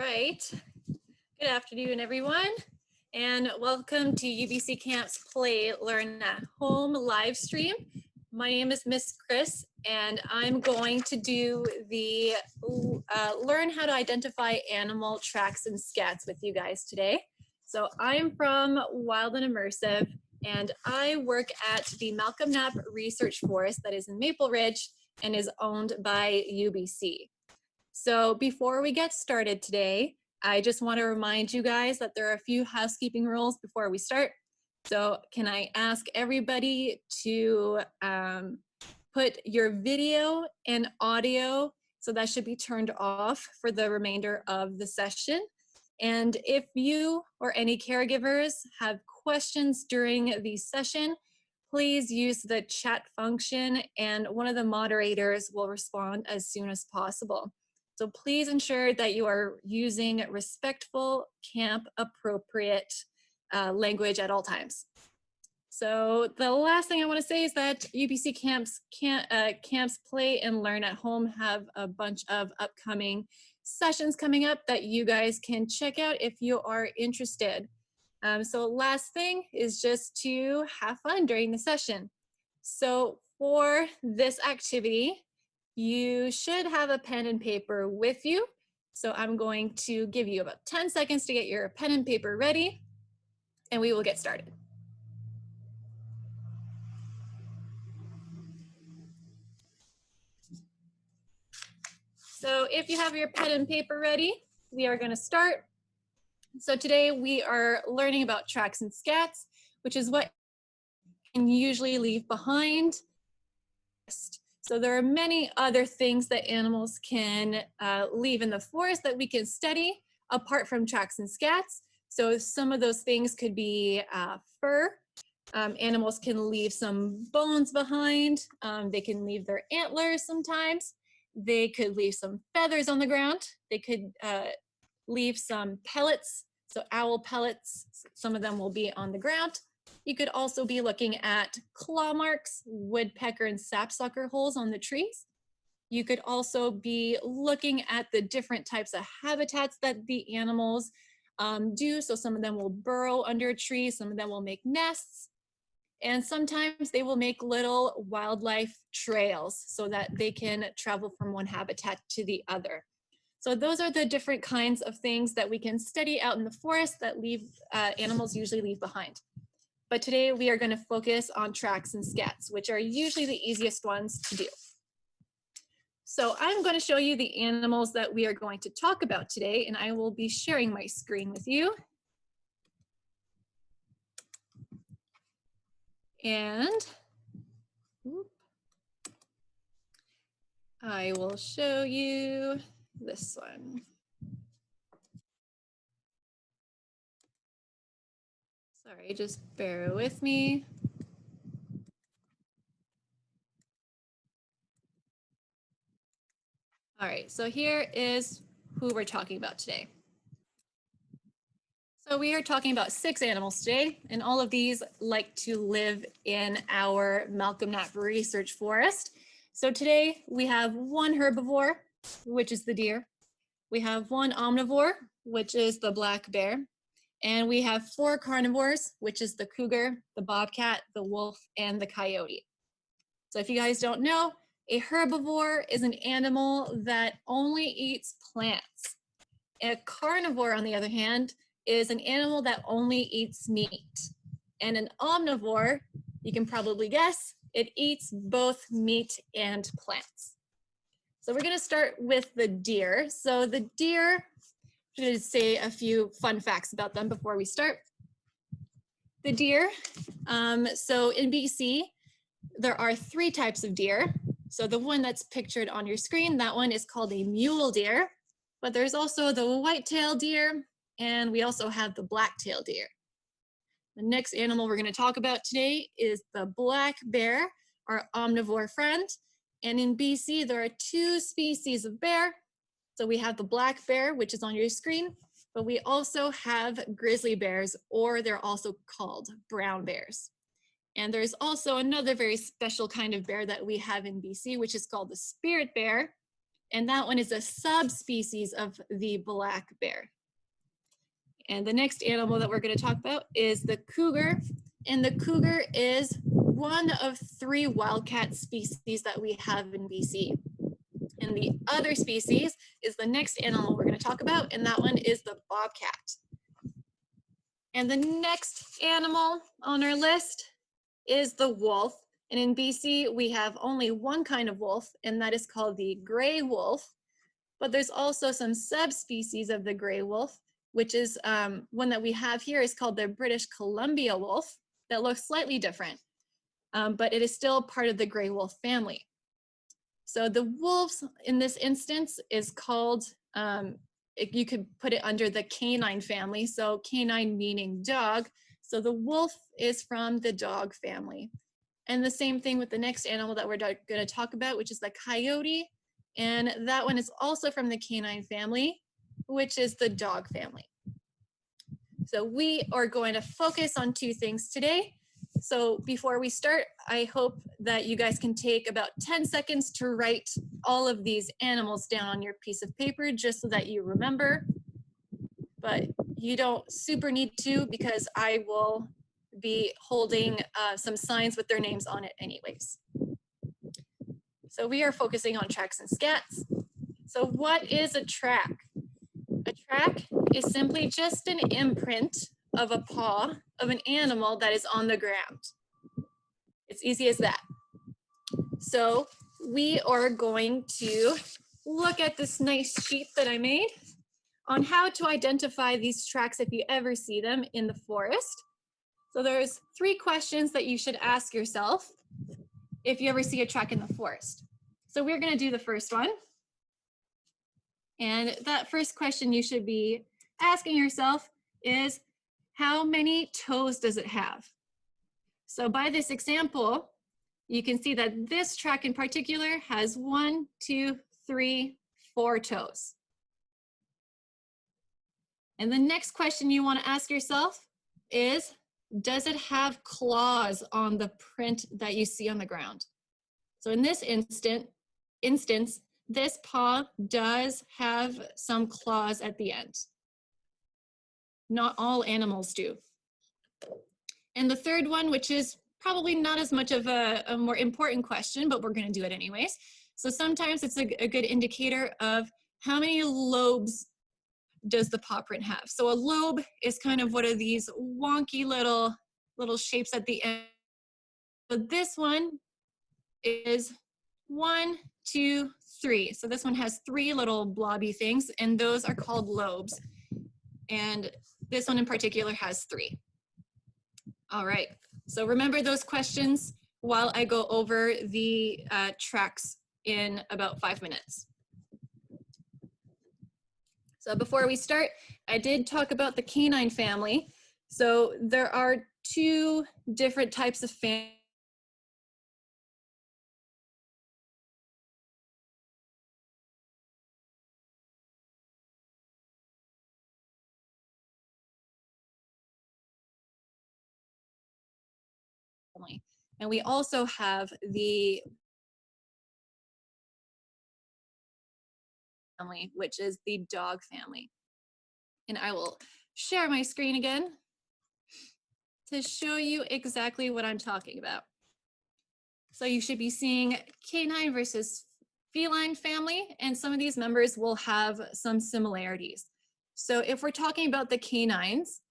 right. Good afternoon, everyone, and welcome to UBC Camp's Play Learn at Home live stream. My name is Miss Chris, and I'm going to do the Learn How to Identify Animal Tracks and Scats with you guys today. So I'm from Wild and Immersive, and I work at the Malcolm Knapp Research Forest that is in Maple Ridge and is owned by UBC. So before we get started today, I just want to remind you guys that there are a few housekeeping rules before we start. So can I ask everybody to put your video and audio, so that should be turned off for the remainder of the session. And if you or any caregivers have questions during the session, please use the chat function and one of the moderators will respond as soon as possible. So please ensure that you are using respectful, camp appropriate language at all times. So the last thing I want to say is that UBC Camps Play and Learn at Home have a bunch of upcoming sessions coming up that you guys can check out if you are interested. So last thing is just to have fun during the session. So for this activity, you should have a pen and paper with you. So I'm going to give you about 10 seconds to get your pen and paper ready, and we will get started. So if you have your pen and paper ready, we are going to start. So today we are learning about tracks and scats, which is what you can usually leave behind. So there are many other things that animals can leave in the forest that we can study apart from tracks and scats. So some of those things could be fur. Animals can leave some bones behind. They can leave their antlers sometimes. They could leave some feathers on the ground. They could leave some pellets. So owl pellets, some of them will be on the ground. You could also be looking at claw marks, woodpecker and sapsucker holes on the trees. You could also be looking at the different types of habitats that the animals do. So some of them will burrow under a tree, some of them will make nests, and sometimes they will make little wildlife trails so that they can travel from one habitat to the other. So those are the different kinds of things that we can study out in the forest that animals usually leave behind. But today we are going to focus on tracks and scats, which are usually the easiest ones to do. So I'm going to show you the animals that we are going to talk about today, and I will be sharing my screen with you. And I will show you this one. Sorry, just bear with me. All right, so here is who we're talking about today. So we are talking about 6 animals today, and all of these like to live in our Malcolm Knapp Research Forest. So today we have 1 herbivore, which is the deer. We have 1 omnivore, which is the black bear. And we have 4 carnivores, which is the cougar, the bobcat, the wolf, and the coyote. So if you guys don't know, a herbivore is an animal that only eats plants. A carnivore, on the other hand, is an animal that only eats meat. And an omnivore, you can probably guess, it eats both meat and plants. So we're going to start with the deer. So the deer, I'm going to say a few fun facts about them before we start. The deer, so in BC, there are 3 types of deer. So the one that's pictured on your screen, that one is called a mule deer, but there's also the white-tailed deer, and we also have the black-tailed deer. The next animal we're going to talk about today is the black bear, our omnivore friend. And in BC, there are 2 species of bear. So we have the black bear, which is on your screen, but we also have grizzly bears, or they're also called brown bears. And there's also another very special kind of bear that we have in BC, which is called the spirit bear. and that one is a subspecies of the black bear. And the next animal that we're going to talk about is the cougar. And the cougar is one of 3 wildcat species that we have in BC. And the other species is the next animal we're going to talk about, and that one is the bobcat. And the next animal on our list is the wolf. And in BC, we have only one kind of wolf, and that is called the gray wolf. But there's also some subspecies of the gray wolf, which is one that we have here is called the British Columbia wolf that looks slightly different, but it is still part of the gray wolf family. So the wolves in this instance is called, you could put it under the canine family. So canine meaning dog. So the wolf is from the dog family. And the same thing with the next animal that we're going to talk about, which is the coyote. And that one is also from the canine family, which is the dog family. So we are going to focus on 2 things today. So before we start, I hope that you guys can take about 10 seconds to write all of these animals down on your piece of paper, just so that you remember. But you don't super need to, because I will be holding some signs with their names on it anyways. So we are focusing on tracks and scats. So what is a track? A track is simply just an imprint of a paw of an animal that is on the ground. It's easy as that. So we are going to look at this nice sheet that I made on how to identify these tracks if you ever see them in the forest. So there's 3 questions that you should ask yourself if you ever see a track in the forest. So we're going to do the first one. And that first question you should be asking yourself is, how many toes does it have? So by this example, you can see that this track in particular has 1, 2, 3, 4 toes. And the next question you want to ask yourself is, does it have claws on the print that you see on the ground? So in this instance, this paw does have some claws at the end. Not all animals do. And the third one, which is probably not as much of a more important question, but we're going to do it anyways. So sometimes it's a good indicator of how many lobes does the paw print have. So a lobe is kind of one of these wonky little shapes at the end. So this one is 1, 2, 3. So this one has 3 little blobby things, and those are called lobes. And this one in particular has 3. All right, so remember those questions while I go over the tracks in about 5 minutes. So before we start, I did talk about the canine family. So there are 2 different types of family. And we also have the family, which is the dog family. And I will share my screen again to show you exactly what I'm talking about. So you should be seeing canine versus feline family, and some of these members will have some similarities. So if we're talking about the canines,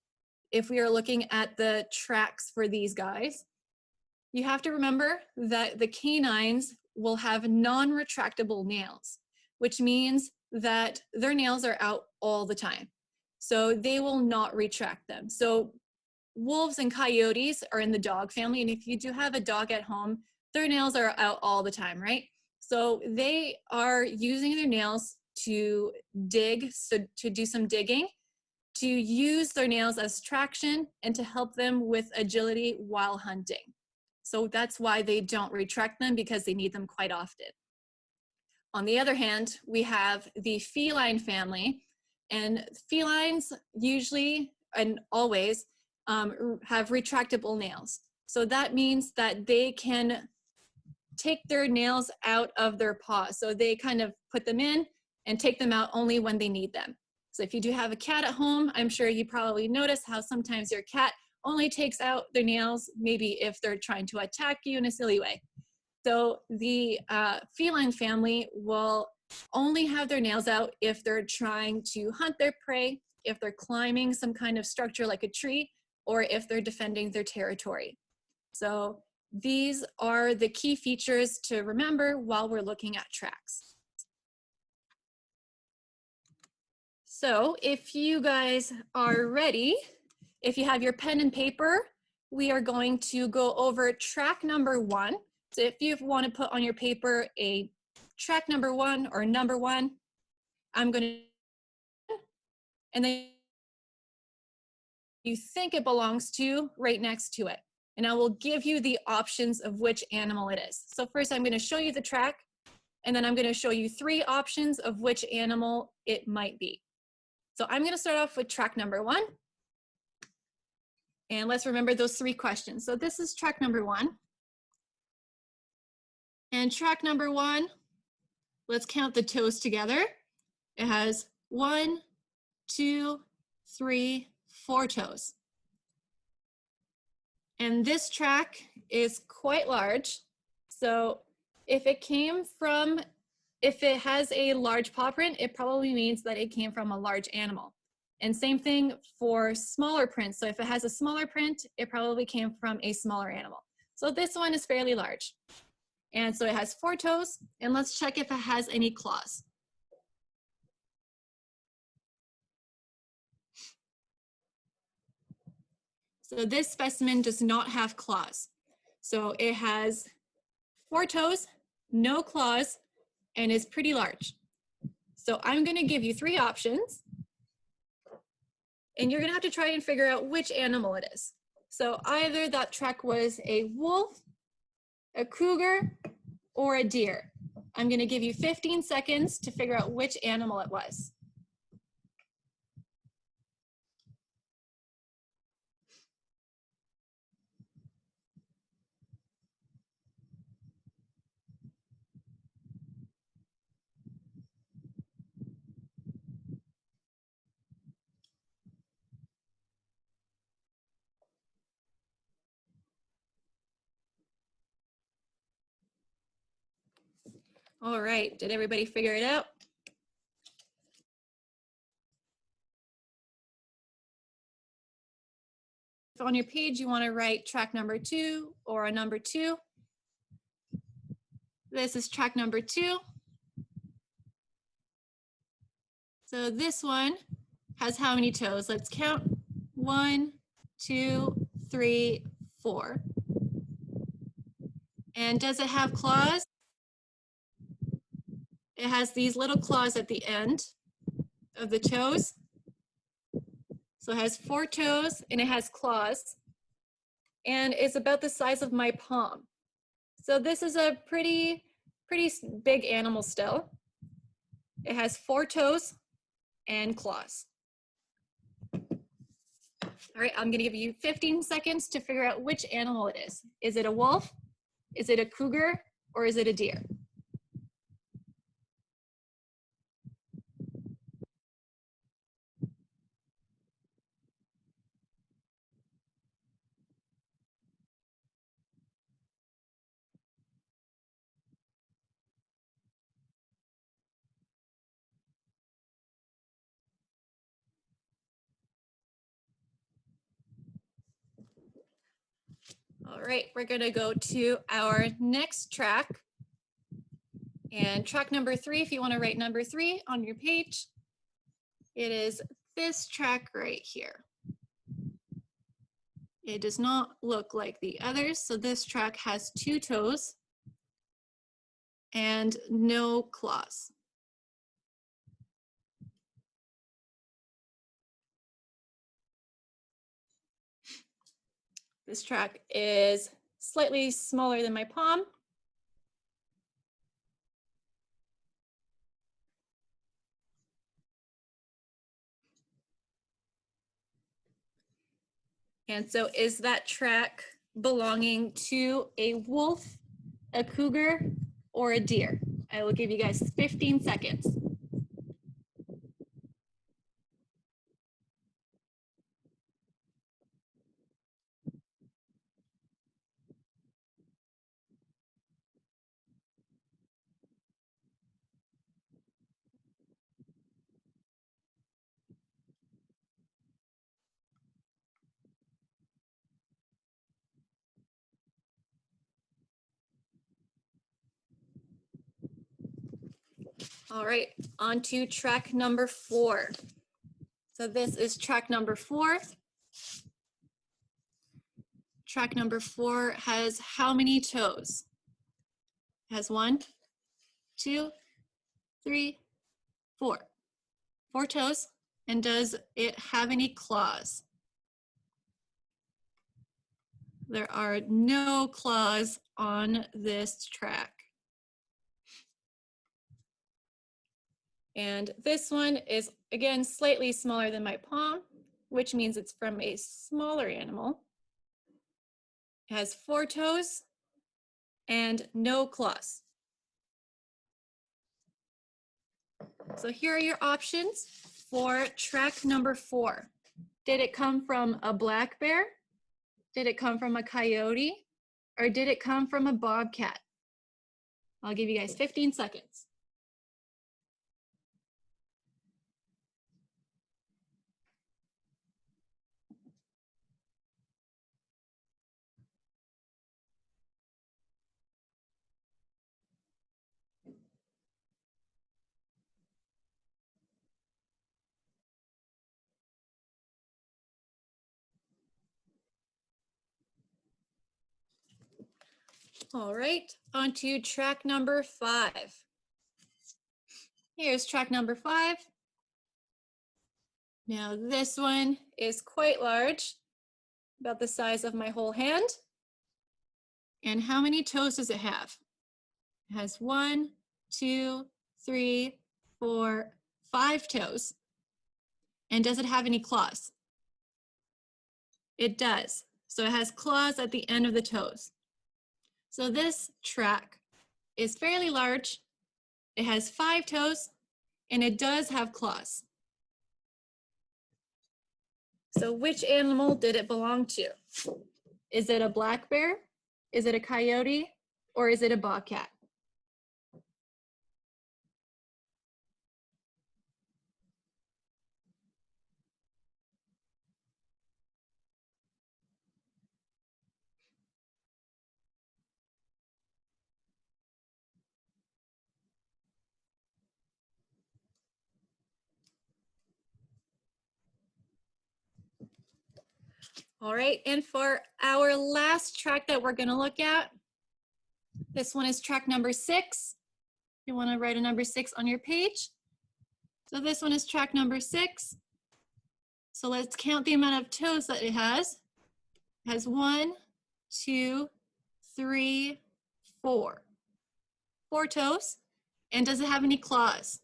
if we are looking at the tracks for these guys, you have to remember that the canines will have non-retractable nails, which means that their nails are out all the time. So they will not retract them. So wolves and coyotes are in the dog family. And if you do have a dog at home, their nails are out all the time, right? So they are using their nails to dig, so to do some digging, to use their nails as traction and to help them with agility while hunting. So that's why they don't retract them, because they need them quite often. On the other hand, we have the feline family, and felines usually and always have retractable nails. So that means that they can take their nails out of their paws. So they kind of put them in and take them out only when they need them. So if you do have a cat at home, I'm sure you probably notice how sometimes your cat only takes out their nails, maybe if they're trying to attack you in a silly way. So the feline family will only have their nails out if they're trying to hunt their prey, if they're climbing some kind of structure like a tree, or if they're defending their territory. So these are the key features to remember while we're looking at tracks. So if you guys are ready, if you have your pen and paper, we are going to go over track number 1. So if you want to put on your paper a track number 1 or number 1, I'm going to, and then you think it belongs to right next to it. And I will give you the options of which animal it is. So first I'm going to show you the track, and then I'm going to show you 3 options of which animal it might be. So I'm going to start off with track number 1. And let's remember those 3 questions. So this is track number 1. And track number 1, let's count the toes together. It has 1, 2, 3, 4 toes. And this track is quite large. So if it has a large paw print, it probably means that it came from a large animal. And same thing for smaller prints. So if it has a smaller print, it probably came from a smaller animal. So this one is fairly large. And so it has 4 toes, and let's check if it has any claws. So this specimen does not have claws. So it has 4 toes, no claws, and is pretty large. So I'm going to give you 3 options, and you're going to have to try and figure out which animal it is. So either that track was a wolf, a cougar, or a deer. I'm going to give you 15 seconds to figure out which animal it was. All right, did everybody figure it out? If on your page you want to write track number 2 or a number 2, this is track number 2. So this one has how many toes? Let's count. 1, 2, 3, 4. And does it have claws? It has these little claws at the end of the toes. So it has 4 toes and it has claws. And it's about the size of my palm. So this is a pretty big animal still. It has 4 toes and claws. All right, I'm gonna give you 15 seconds to figure out which animal it is. Is it a wolf? Is it a cougar? Or is it a deer? All right, we're gonna go to our next track. And track number 3, if you wanna write number 3 on your page, it is this track right here. It does not look like the others. So this track has 2 toes and no claws. This track is slightly smaller than my palm. And so is that track belonging to a wolf, a cougar, or a deer? I will give you guys 15 seconds. All right, on to track number 4. So this is track number 4. Track number 4 has how many toes? It has 1, 2, 3, 4. 4 toes. And does it have any claws? There are no claws on this track. And this one is, again, slightly smaller than my palm, which means it's from a smaller animal. It has 4 toes and no claws. So here are your options for track number 4. Did it come from a black bear? Did it come from a coyote? Or did it come from a bobcat? I'll give you guys 15 seconds. All right, on to track number 5. Here's track number 5. Now this one is quite large, about the size of my whole hand. And how many toes does it have? It has 1, 2, 3, 4, 5 toes. And does it have any claws? It does. So it has claws at the end of the toes. So this track is fairly large. It has 5 toes, and it does have claws. So which animal did it belong to? Is it a black bear? Is it a coyote? Or is it a bobcat? All right, and for our last track that we're gonna look at, this one is track number 6. You wanna write a number 6 on your page. So this one is track number 6. So let's count the amount of toes that it has. It has 1, 2, 3, 4. 4 toes. And does it have any claws?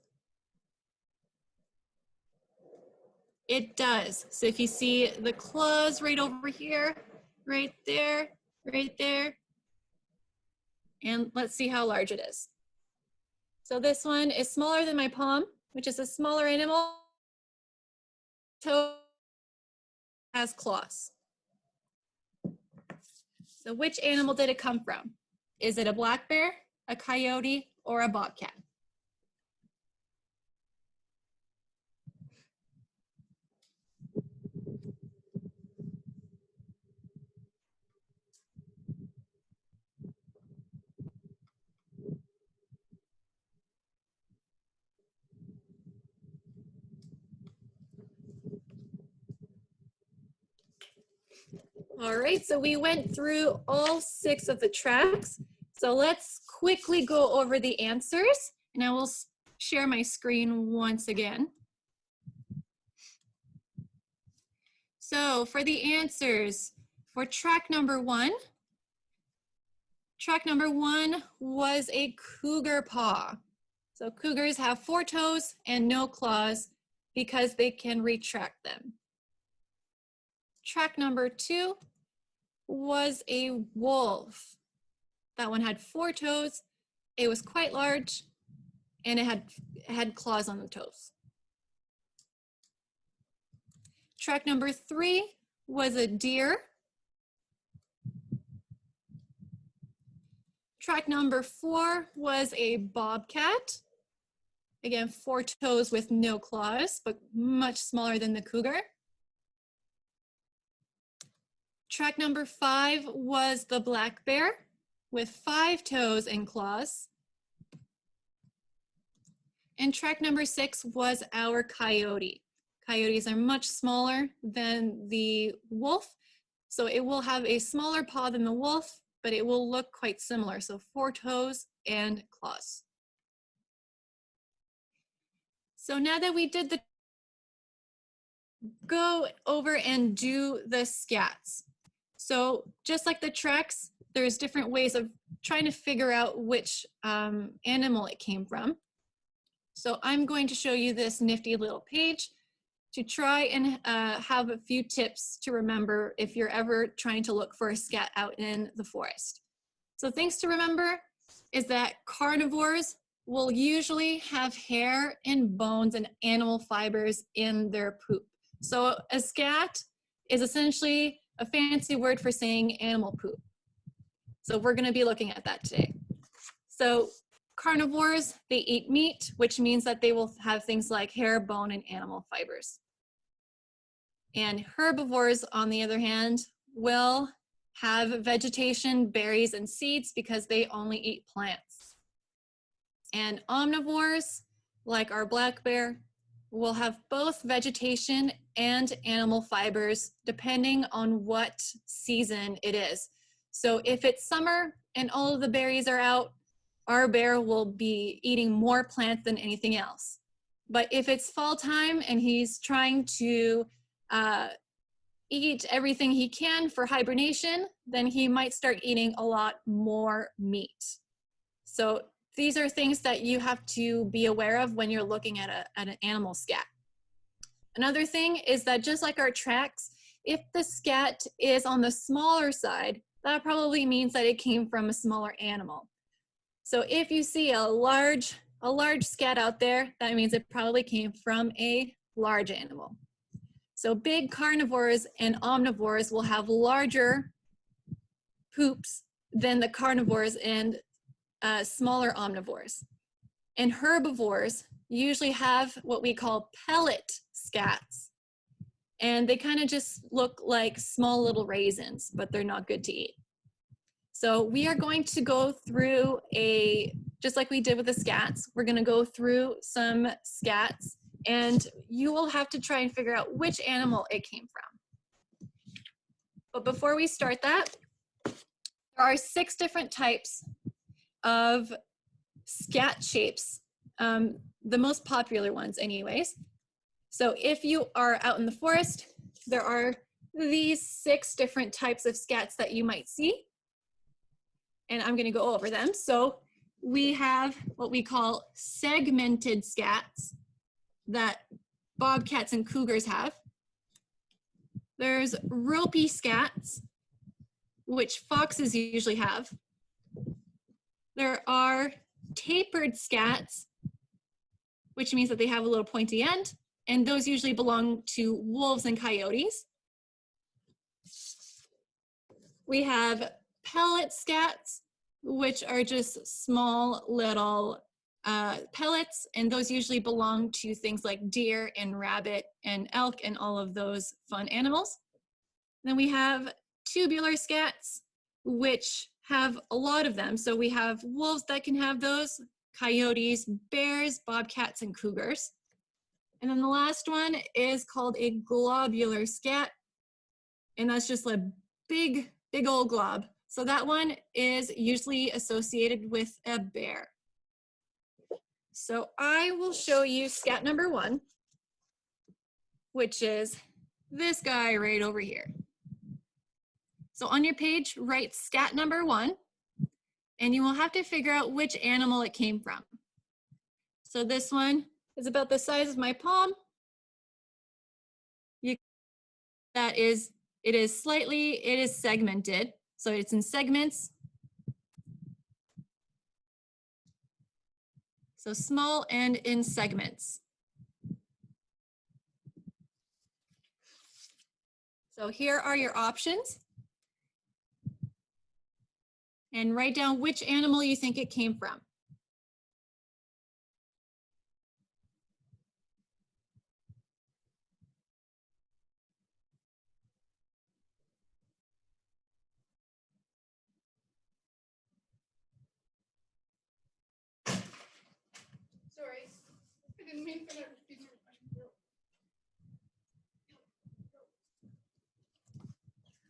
It does. So if you see the claws right over here, right there, right there, and let's see how large it is. So this one is smaller than my palm, which is a smaller animal. Toe has claws. So which animal did it come from? Is it a black bear, a coyote, or a bobcat? All right, so we went through all 6 of the tracks. So let's quickly go over the answers, and I will share my screen once again. So for the answers, for track number 1 was a cougar paw. So cougars have 4 toes and no claws because they can retract them. Track number 2 was a wolf. That one had 4 toes. It was quite large, and it had claws on the toes. Track number 3 was a deer. Track number 4 was a bobcat. Again, 4 toes with no claws, but much smaller than the cougar. Track number 5 was the black bear with 5 toes and claws. And track number 6 was our coyote. Coyotes are much smaller than the wolf, so it will have a smaller paw than the wolf, but it will look quite similar. So 4 toes and claws. So now that we did go over and do the scats. So just like the tracks, there's different ways of trying to figure out which animal it came from. So I'm going to show you this nifty little page to try and have a few tips to remember if you're ever trying to look for a scat out in the forest. So things to remember is that carnivores will usually have hair and bones and animal fibers in their poop. So a scat is essentially a fancy word for saying animal poop. So we're going to be looking at that today. So carnivores, they eat meat, which means that they will have things like hair, bone, and animal fibers. And herbivores, on the other hand, will have vegetation, berries, and seeds because they only eat plants. And omnivores, like our black bear, will have both vegetation and animal fibers depending on what season it is. So if it's summer and all of the berries are out, our bear will be eating more plants than anything else. But if it's fall time and he's trying to eat everything he can for hibernation, then he might start eating a lot more meat. So these are things that you have to be aware of when you're looking at an animal scat. Another thing is that just like our tracks, if the scat is on the smaller side, that probably means that it came from a smaller animal. So if you see a large scat out there, that means it probably came from a large animal. So big carnivores and omnivores will have larger poops than the carnivores and smaller omnivores. And herbivores usually have what we call pellet scats. And they kind of just look like small little raisins, but they're not good to eat. So we are going to go through just like we did with the scats, we're going to go through some scats, and you will have to try and figure out which animal it came from. But before we start that, there are 6 different types of scat shapes, the most popular ones anyways. So if you are out in the forest, there are these 6 different types of scats that you might see. And I'm going to go over them. So we have what we call segmented scats that bobcats and cougars have. There's ropey scats, which foxes usually have. There are tapered scats, which means that they have a little pointy end, and those usually belong to wolves and coyotes. We have pellet scats, which are just small little pellets, and those usually belong to things like deer and rabbit and elk and all of those fun animals. Then we have tubular scats, which have a lot of them. So we have wolves that can have those, coyotes, bears, bobcats, and cougars. And then the last one is called a globular scat, and that's just a big old glob. So that one is usually associated with a bear. So I will show you scat number 1, which is this guy right over here. So on your page, write scat number 1, and you will have to figure out which animal it came from. So this one is about the size of my palm. It is segmented. So it's in segments. So small and in segments. So here are your options. And write down which animal you think it came from. Sorry, I didn't mean for that.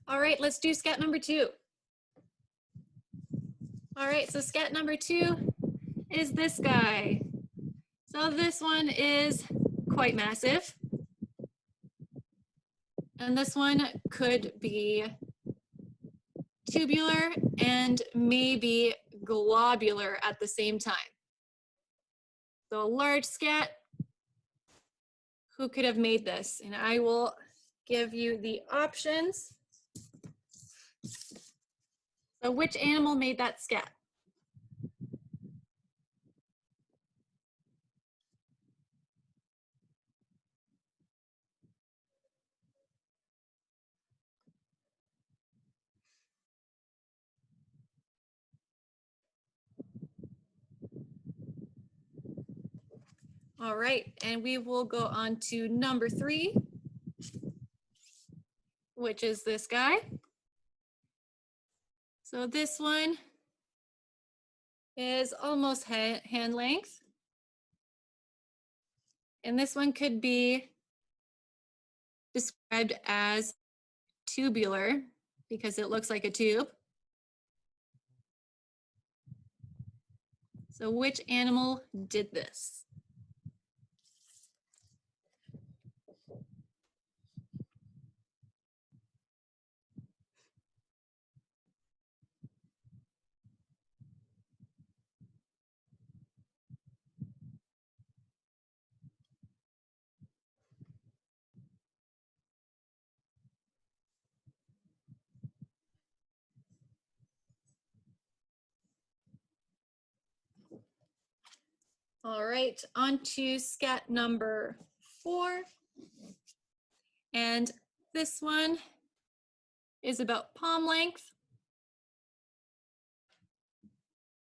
All right, let's do scat number 2. All right, so scat number 2 is this guy. So this one is quite massive. And this one could be tubular and maybe globular at the same time. So a large scat, who could have made this? And I will give you the options. So which animal made that scat? All right, and we will go on to number 3, which is this guy. So this one is almost hand length. And this one could be described as tubular because it looks like a tube. So which animal did this? All right, on to scat number 4. And this one is about palm length.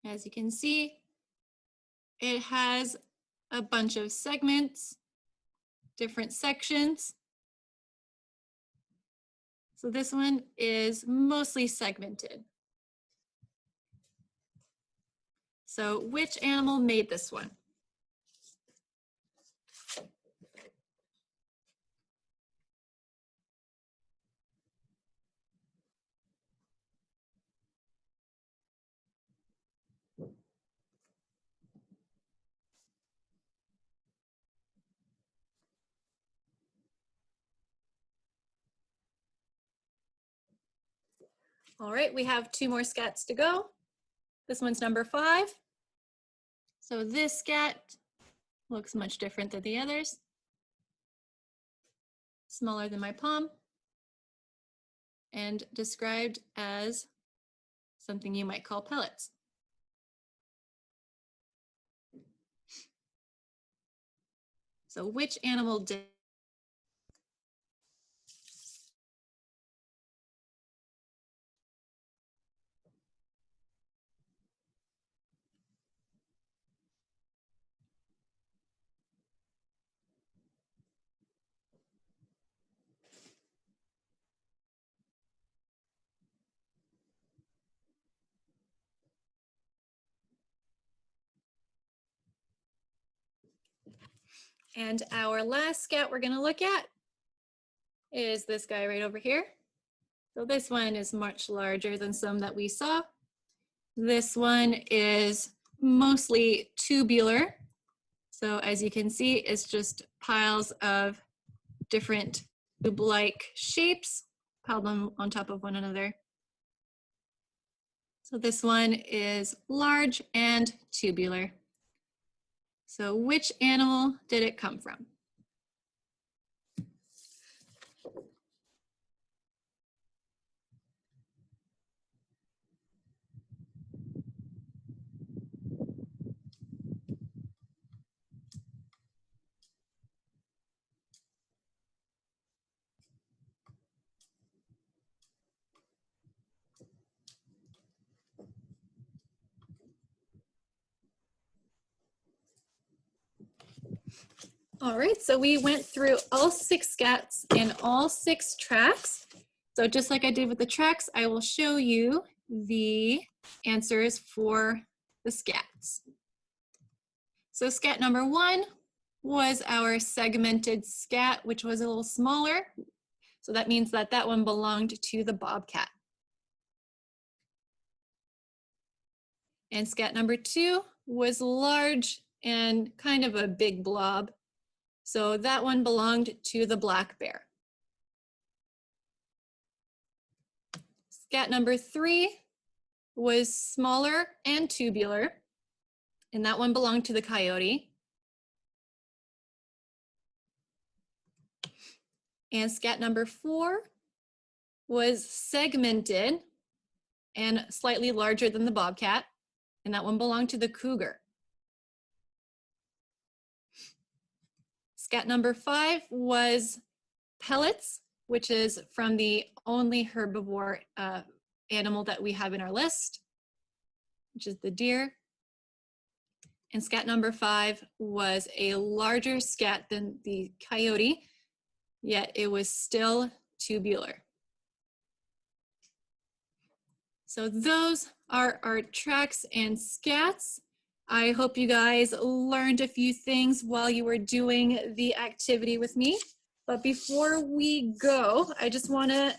As you can see, it has a bunch of segments, different sections. So this one is mostly segmented. So which animal made this one? All right, we have 2 more scats to go. This one's number 5. So this scat looks much different than the others. Smaller than my palm and described as something you might call pellets. So which animal did? And our last scat we're gonna look at is this guy right over here. So this one is much larger than some that we saw. This one is mostly tubular. So as you can see, it's just piles of different tube-like shapes piled on top of one another. So this one is large and tubular. So which animal did it come from? All right, so we went through all 6 scats and all 6 tracks. So just like I did with the tracks, I will show you the answers for the scats. So scat number 1 was our segmented scat, which was a little smaller. So that means that that one belonged to the bobcat. And scat number 2 was large and kind of a big blob. So that one belonged to the black bear. Scat number 3 was smaller and tubular, and that one belonged to the coyote. And scat number 4 was segmented and slightly larger than the bobcat, and that one belonged to the cougar. Scat number 5 was pellets, which is from the only herbivore animal that we have in our list, which is the deer. And scat number 5 was a larger scat than the coyote, yet it was still tubular. So those are our tracks and scats. I hope you guys learned a few things while you were doing the activity with me. But before we go, I just want to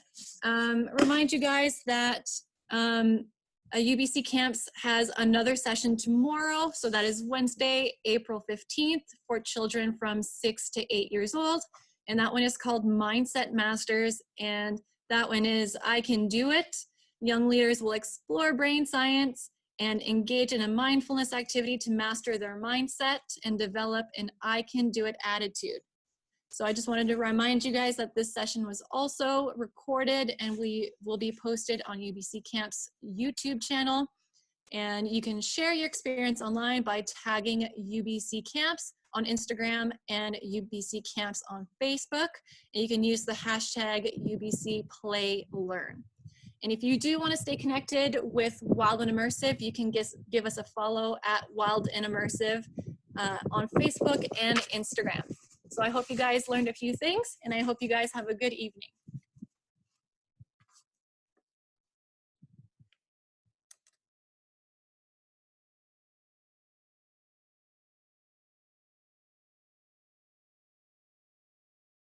remind you guys that UBC Camps has another session tomorrow. So that is Wednesday, April 15th for children from 6 to 8 years old. And that one is called Mindset Masters. And that one is I Can Do It. Young leaders will explore brain science and engage in a mindfulness activity to master their mindset and develop an I can do it attitude. So I just wanted to remind you guys that this session was also recorded and we will be posted on UBC Camps YouTube channel. And you can share your experience online by tagging UBC Camps on Instagram and UBC Camps on Facebook. And you can use the hashtag UBC Play Learn. And if you do want to stay connected with Wild and Immersive, you can give us a follow at Wild and Immersive on Facebook and Instagram. So I hope you guys learned a few things, and I hope you guys have a good evening.